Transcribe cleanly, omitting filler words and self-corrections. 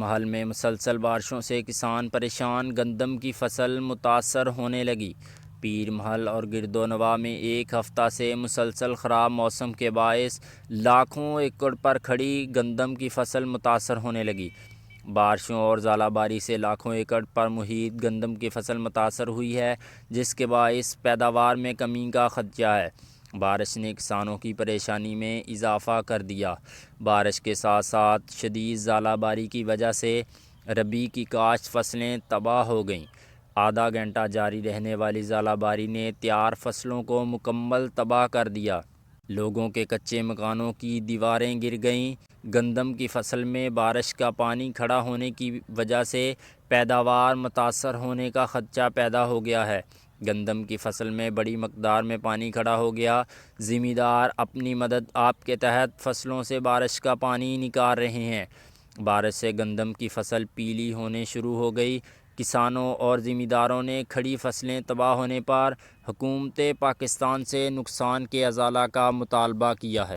محل میں مسلسل بارشوں سے کسان پریشان، گندم کی فصل متاثر ہونے لگی۔ پیر محل اور گرد و نواح میں ایک ہفتہ سے مسلسل خراب موسم کے باعث لاکھوں ایکڑ پر کھڑی گندم کی فصل متاثر ہونے لگی۔ بارشوں اور ژالہ باری سے لاکھوں ایکڑ پر محیط گندم کی فصل متاثر ہوئی ہے، جس کے باعث پیداوار میں کمی کا خدشہ ہے۔ بارش نے کسانوں کی پریشانی میں اضافہ کر دیا۔ بارش کے ساتھ ساتھ شدید ژالہ باری کی وجہ سے ربیع کی کاشت فصلیں تباہ ہو گئیں۔ آدھا گھنٹہ جاری رہنے والی ژالہ باری نے تیار فصلوں کو مکمل تباہ کر دیا۔ لوگوں کے کچے مکانوں کی دیواریں گر گئیں۔ گندم کی فصل میں بارش کا پانی کھڑا ہونے کی وجہ سے پیداوار متاثر ہونے کا خدشہ پیدا ہو گیا ہے۔ گندم کی فصل میں بڑی مقدار میں پانی کھڑا ہو گیا۔ زمیندار اپنی مدد آپ کے تحت فصلوں سے بارش کا پانی نکال رہے ہیں۔ بارش سے گندم کی فصل پیلی ہونے شروع ہو گئی۔ کسانوں اور زمینداروں نے کھڑی فصلیں تباہ ہونے پر حکومت پاکستان سے نقصان کے ازالہ کا مطالبہ کیا ہے۔